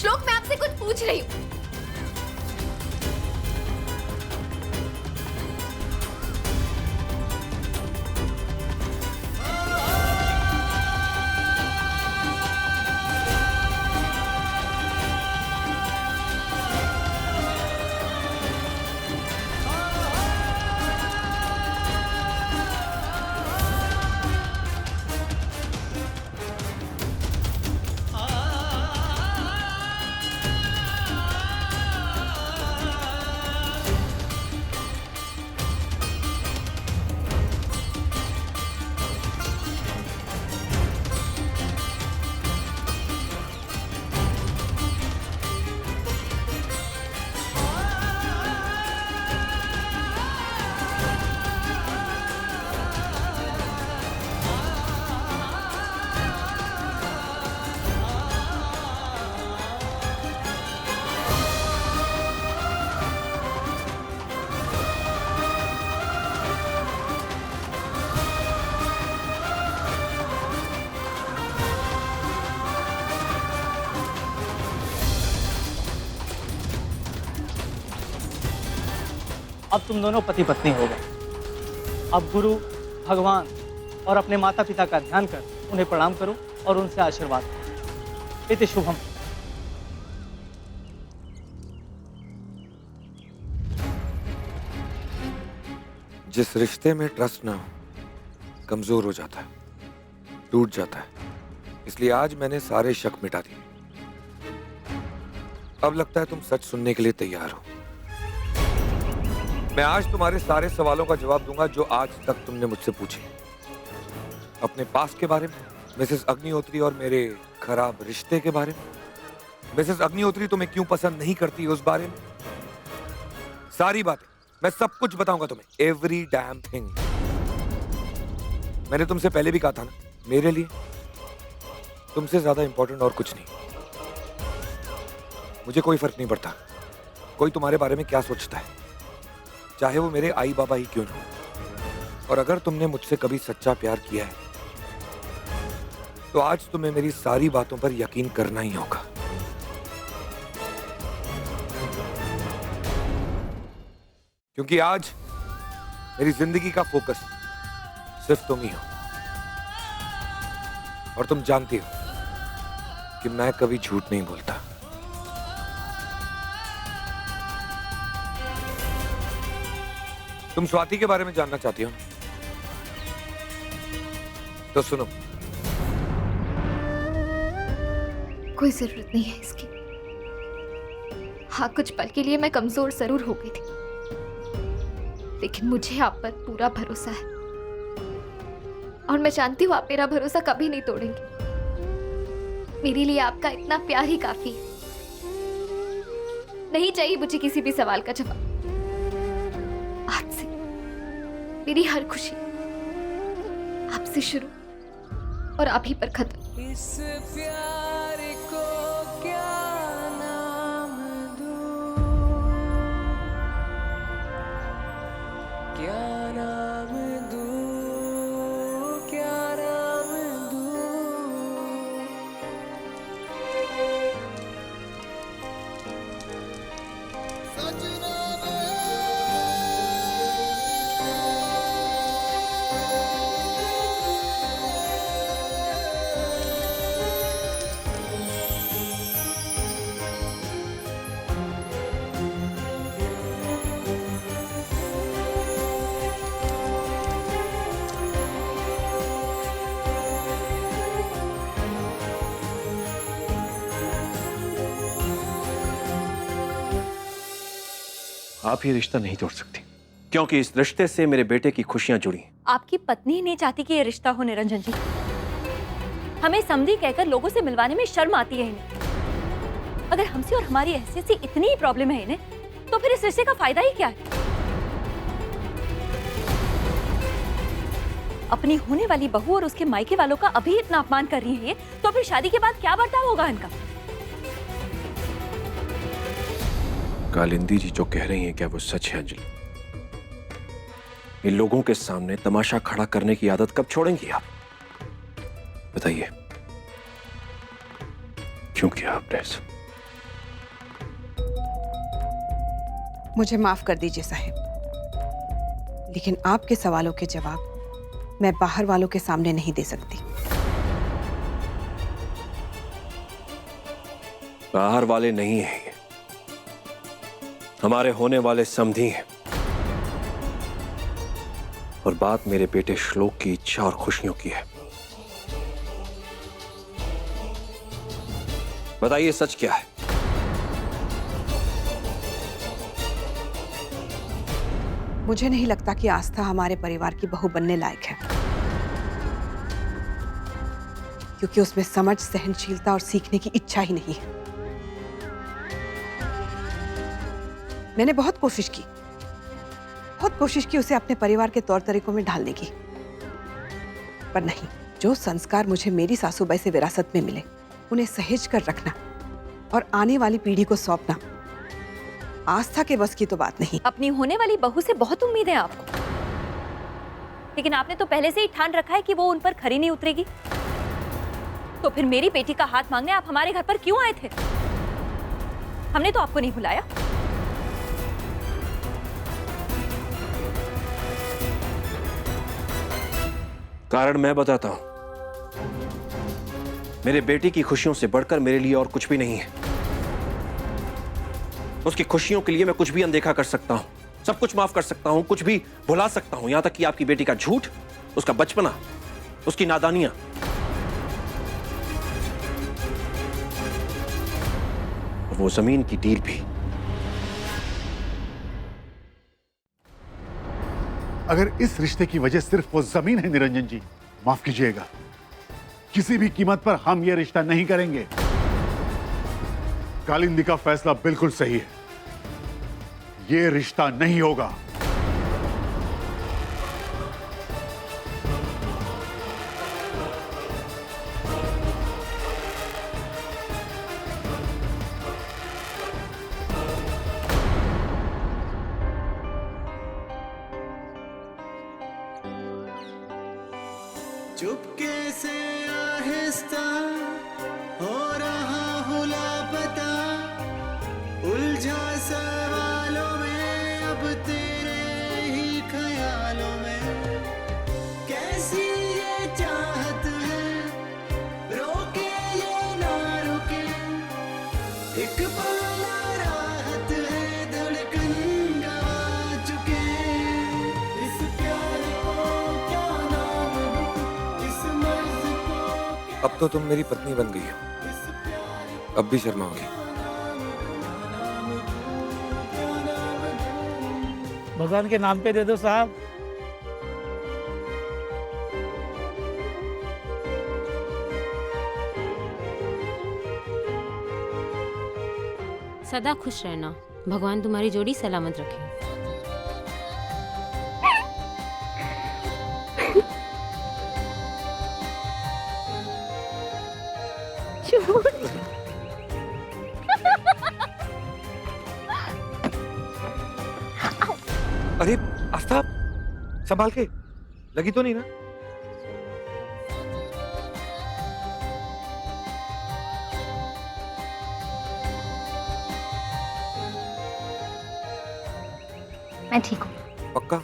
श्लोक, मैं आपसे कुछ पूछ रही हूँ। अब तुम दोनों पति पत्नी हो गए। अब गुरु, भगवान और अपने माता पिता का ध्यान कर उन्हें प्रणाम करो और उनसे आशीर्वाद लो। इति शुभम। जिस रिश्ते में ट्रस्ट ना हो, कमजोर हो जाता है, टूट जाता है। इसलिए आज मैंने सारे शक मिटा दिए। अब लगता है तुम सच सुनने के लिए तैयार हो। मैं आज तुम्हारे सारे सवालों का जवाब दूंगा जो आज तक तुमने मुझसे पूछे। अपने पास्ट के बारे में, मिसेस अग्निहोत्री और मेरे खराब रिश्ते के बारे में, मिसेस अग्निहोत्री तुम्हें क्यों पसंद नहीं करती उस बारे में, सारी बातें मैं सब कुछ बताऊंगा तुम्हें। Every damn thing. मैंने तुमसे पहले भी कहा था ना, मेरे लिए तुमसे ज्यादा इंपॉर्टेंट और कुछ नहीं। मुझे कोई फर्क नहीं पड़ता कोई तुम्हारे बारे में क्या सोचता है, चाहे वो मेरे आई बाबा ही क्यों ना हो। और अगर तुमने मुझसे कभी सच्चा प्यार किया है तो आज तुम्हें मेरी सारी बातों पर यकीन करना ही होगा। क्योंकि आज मेरी जिंदगी का फोकस सिर्फ तुम ही हो। और तुम जानती हो कि मैं कभी झूठ नहीं बोलता। तुम स्वाति के बारे में जानना चाहती हो, तो सुनो। कोई जरूरत नहीं है इसकी। हाँ, कुछ पल के लिए मैं कमजोर जरूर हो गई थी, लेकिन मुझे आप पर पूरा भरोसा है और मैं जानती हूँ आप मेरा भरोसा कभी नहीं तोड़ेंगे। मेरे लिए आपका इतना प्यार ही काफी है। नहीं चाहिए मुझे किसी भी सवाल का जवाब। आज से मेरी हर खुशी आपसे शुरू और आप ही पर खत्म। इस प्यार को क्या नाम दूं, क्या नाम दूं, क्या नाम दूं। आप ये रिश्ता नहीं तोड़ सकती, क्योंकि इस रिश्ते से मेरे बेटे की खुशियां जुड़ी हैं। आपकी पत्नी नहीं चाहती कि ये रिश्ता हो निरंजन जी। हमें समधी कहकर लोगों से मिलवाने में शर्म आती है इन्हें। अगर हमसे और हमारी हैसियत से इतनी ही प्रॉब्लम है इन्हें, तो फिर इस रिश्ते का फायदा ही क्या है? अपनी होने वाली बहू और उसके मायके वालों का अभी इतना अपमान कर रही है ये, तो फिर शादी के बाद क्या बर्ताव होगा इनका? कालिंदी जी जो कह रही हैं क्या वो सच है अंजलि? इन लोगों के सामने तमाशा खड़ा करने की आदत कब छोड़ेंगी आप? बताइए, क्यों किया आपने ऐसा? मुझे माफ कर दीजिए साहिब, लेकिन आपके सवालों के जवाब मैं बाहर वालों के सामने नहीं दे सकती। बाहर वाले नहीं हैं ये, हमारे होने वाले समधी हैं। और बात मेरे बेटे श्लोक की इच्छा और खुशियों की है। बताइए सच क्या है? मुझे नहीं लगता कि आस्था हमारे परिवार की बहू बनने लायक है, क्योंकि उसमें समझ, सहनशीलता और सीखने की इच्छा ही नहीं है। मैंने बहुत कोशिश की उसे अपने परिवार के तौर तरीकों में ढालने की, पर नहीं। जो संस्कार मुझे मेरी सासूबाई से विरासत में मिले, उन्हें सहेज कर रखना और आने वाली पीढ़ी को सौंपना आस्था के बस की तो बात नहीं। अपनी होने वाली बहू से बहुत उम्मीद है आपको, लेकिन आपने तो पहले से ही ठान रखा है कि वो उन पर खरी नहीं उतरेगी। तो फिर मेरी बेटी का हाथ मांगने आप हमारे घर पर क्यों आए थे? हमने तो आपको नहीं बुलाया। कारण मैं बताता हूं। मेरे बेटे की खुशियों से बढ़कर मेरे लिए और कुछ भी नहीं है। उसकी खुशियों के लिए मैं कुछ भी अनदेखा कर सकता हूं, सब कुछ माफ कर सकता हूं, कुछ भी भुला सकता हूं, यहां तक कि आपकी बेटी का झूठ, उसका बचपना, उसकी नादानियां। और वो जमीन की डील भी। अगर इस रिश्ते की वजह सिर्फ वो जमीन है निरंजन जी, माफ कीजिएगा, किसी भी कीमत पर हम ये रिश्ता नहीं करेंगे। कालिंदी का फैसला बिल्कुल सही है, ये रिश्ता नहीं होगा। चुपके से आहिस्ता हो रहा हूँ लापता, उलझा सवालों में, अब तेरे ही ख्यालों में। कैसी ये चाहत है, रोके ये ना रुके, एक पल राहत है, धड़कन गवा चुके। इस प्यार को क्या नाम दूं, इस मर्ज को अब तो तुम मेरी पत्नी बन गई हो, अब भी शर्माओगी? भगवान के नाम पे दे दो साहब। सदा खुश रहना, भगवान तुम्हारी जोड़ी सलामत रखे। अरे आस्था, संभाल के, लगी तो नहीं ना? मैं ठीक हूँ। पक्का?